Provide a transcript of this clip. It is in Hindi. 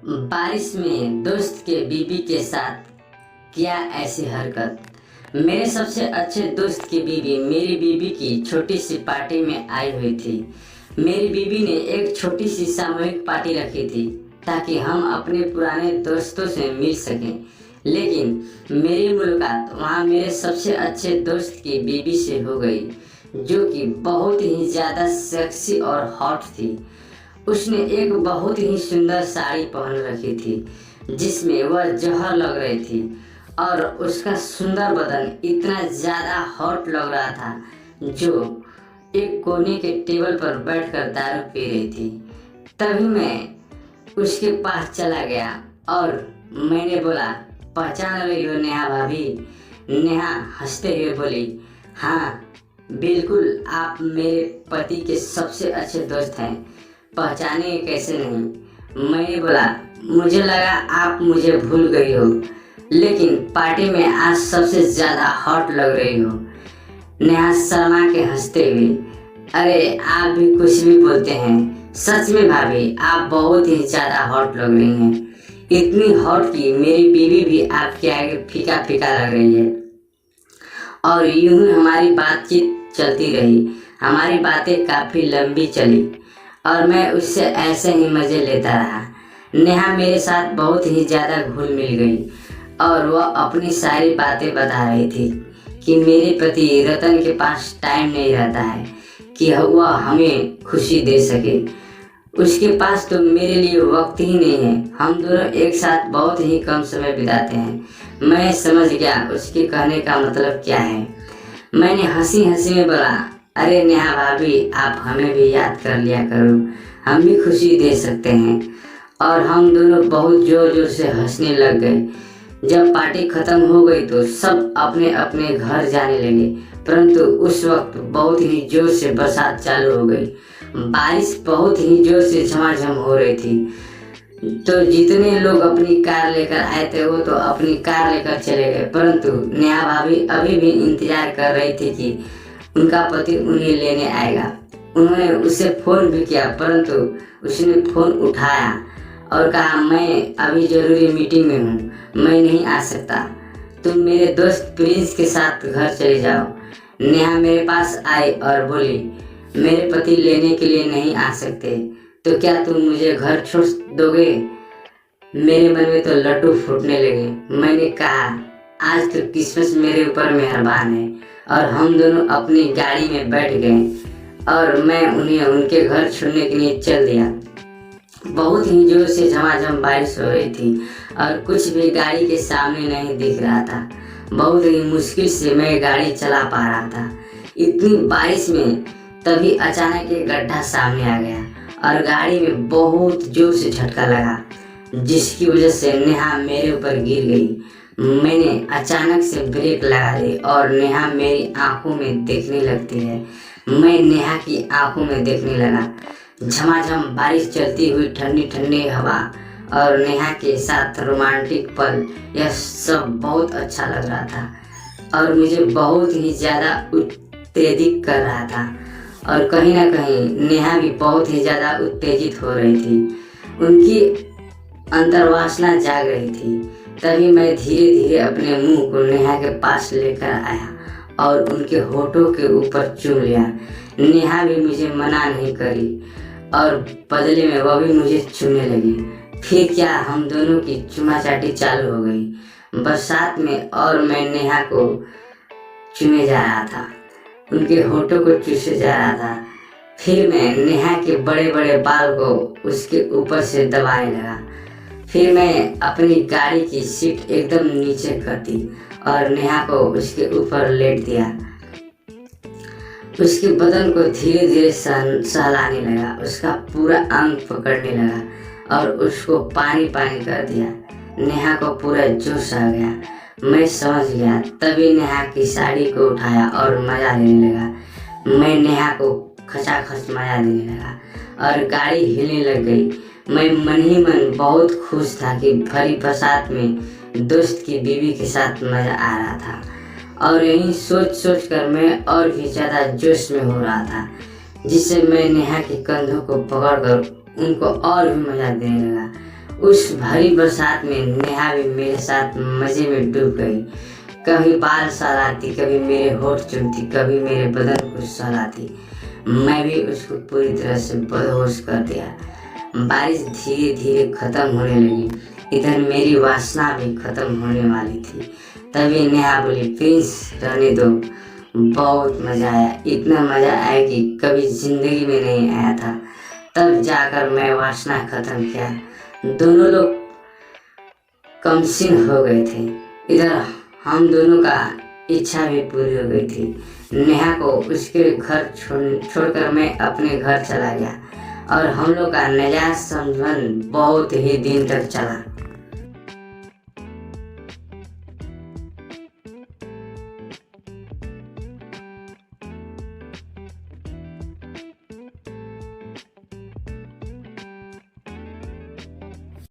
बारिश में दोस्त के बीबी के साथ किया ऐसी हरकत। मेरे सबसे अच्छे दोस्त की बीबी मेरी बीबी की छोटी सी पार्टी में आई हुई थी। मेरी बीबी ने एक छोटी सी सामूहिक पार्टी रखी थी ताकि हम अपने पुराने दोस्तों से मिल सकें। लेकिन मेरी मुलाकात वहाँ मेरे सबसे अच्छे दोस्त की बीबी से हो गई, जो कि बहुत ही ज़्यादा सेक्सी और हॉट थी। उसने एक बहुत ही सुंदर साड़ी पहन रखी थी जिसमें वह जौहर लग रही थी और उसका सुंदर बदन इतना ज़्यादा हॉट लग रहा था जो एक कोने के टेबल पर बैठकर दारू पी रही थी। तभी मैं उसके पास चला गया और मैंने बोला, पहचान रही हो नेहा भाभी? नेहा हंसते हुए बोली, हाँ बिल्कुल, आप मेरे पति के सबसे अच्छे दोस्त हैं, पहचाने कैसे नहीं। मैंने बोला, मुझे लगा आप मुझे भूल गई हो, लेकिन पार्टी में आज सबसे ज़्यादा हॉट लग रही हो। नेहा शर्मा के हंसते हुए, अरे आप भी कुछ भी बोलते हैं, सच में भाभी आप बहुत ही ज़्यादा हॉट लग रही हैं, इतनी हॉट कि मेरी बीवी भी आपके आगे फीका फीका लग रही है। और यूं ही हमारी बातचीत चलती रही। हमारी बातें काफ़ी लंबी चली और मैं उससे ऐसे ही मज़े लेता रहा। नेहा मेरे साथ बहुत ही ज़्यादा घुल मिल गई और वह अपनी सारी बातें बता रही थी कि मेरे प्रति रतन के पास टाइम नहीं रहता है कि वह हमें खुशी दे सके। उसके पास तो मेरे लिए वक्त ही नहीं है, हम दोनों एक साथ बहुत ही कम समय बिताते हैं। मैं समझ गया उसके कहने का मतलब क्या है। मैंने हंसी हंसी में बोला, अरे नेहा भाभी आप हमें भी याद कर लिया करो, हम भी खुशी दे सकते हैं। और हम दोनों बहुत जोर जोर से हंसने लग गए। जब पार्टी खत्म हो गई तो सब अपने अपने घर जाने लगे, परंतु उस वक्त बहुत ही जोर से बरसात चालू हो गई। बारिश बहुत ही जोर से झमाझम हो रही थी। तो जितने लोग अपनी कार लेकर आए थे वो तो अपनी कार लेकर चले गए, परंतु नेहा भाभी अभी भी इंतजार कर रही थी कि उनका पति उन्हें लेने आएगा। उन्होंने उसे फ़ोन भी किया, परंतु उसने फ़ोन उठाया और कहा, मैं अभी ज़रूरी मीटिंग में हूँ, मैं नहीं आ सकता, तुम मेरे दोस्त प्रिंस के साथ घर चले जाओ। नेहा मेरे पास आई और बोली, मेरे पति लेने के लिए नहीं आ सकते तो क्या तुम मुझे घर छोड़ दोगे? मेरे मन में तो लड्डू फूटने लगे। मैंने कहा, आज तो किस्मत मेरे ऊपर मेहरबान है। और हम दोनों अपनी गाड़ी में बैठ गए और मैं उन्हें उनके घर छोड़ने के लिए चल दिया। बहुत ही जोर से झमाझम बारिश हो रही थी और कुछ भी गाड़ी के सामने नहीं दिख रहा था। बहुत ही मुश्किल से मैं गाड़ी चला पा रहा था इतनी बारिश में। तभी अचानक एक गड्ढा सामने आ गया और गाड़ी में बहुत जोर से झटका लगा, जिसकी वजह से नेहा मेरे ऊपर गिर गई। मैंने अचानक से ब्रेक लगा दी और नेहा मेरी आंखों में देखने लगती है। मैं नेहा की आंखों में देखने लगा। झमाझम बारिश चलती हुई, ठंडी ठंडी हवा और नेहा के साथ रोमांटिक पल, यह सब बहुत अच्छा लग रहा था और मुझे बहुत ही ज़्यादा उत्तेजित कर रहा था। और कहीं ना कहीं नेहा भी बहुत ही ज़्यादा उत्तेजित हो रही थी, उनकी अंतर्वासना जाग रही थी। तभी मैं धीरे धीरे अपने मुंह को नेहा के पास लेकर आया और उनके होठों के ऊपर चूम लिया। नेहा भी मुझे मना नहीं करी और बदले में वह भी मुझे छूने लगी। फिर क्या हम दोनों की चुमाचाटी चालू हो गई बरसात में और मैं नेहा को चूमे जा रहा था, उनके होठों को चूसे जा रहा था। फिर मैं नेहा के बड़े बड़े बाल को उसके ऊपर से दबाने लगा। फिर मैं अपनी गाड़ी की सीट एकदम नीचे कर दी और नेहा को उसके ऊपर लेट दिया। उसके बदन को धीरे धीरे सहलाने लगा, उसका पूरा अंग पकड़ने लगा और उसको पानी पानी कर दिया। नेहा को पूरा जोश आ गया, मैं समझ गया। तभी नेहा की साड़ी को उठाया और मजा लेने लगा। मैं नेहा को खचाखच मजा देने लगा और गाड़ी हिलने लग गई। मैं मन ही मन बहुत खुश था कि भरी बरसात में दोस्त की बीवी के साथ मजा आ रहा था। और यही सोच सोच कर मैं और भी ज़्यादा जोश में हो रहा था, जिससे मैं नेहा के कंधों को पकड़कर उनको और भी मजा देने लगा। उस भरी बरसात में नेहा भी मेरे साथ मज़े में डूब गई। कभी बाल सहलाती, कभी मेरे होठ चूमती, कभी मेरे बदन को सहलाती। मैं भी उसको पूरी तरह से बेहोश कर दिया। बारिश धीरे धीरे खत्म होने लगी। इधर मेरी वासना भी खत्म होने वाली थी। तभी नेहा बोली, प्रिंस रहने दो, बहुत मज़ा आया। इतना मज़ा आया कि कभी ज़िंदगी में नहीं आया था। तब जाकर मैं वासना खत्म किया। दोनों लोग कमसिन हो गए थे। इधर हम दोनों का इच्छा भी पूरी हो गई थी। नेहा को उसके घर छोड़कर मैं अपने घर चला गया और हम लोग का नाजायज संबंध बहुत ही दिन तक चला।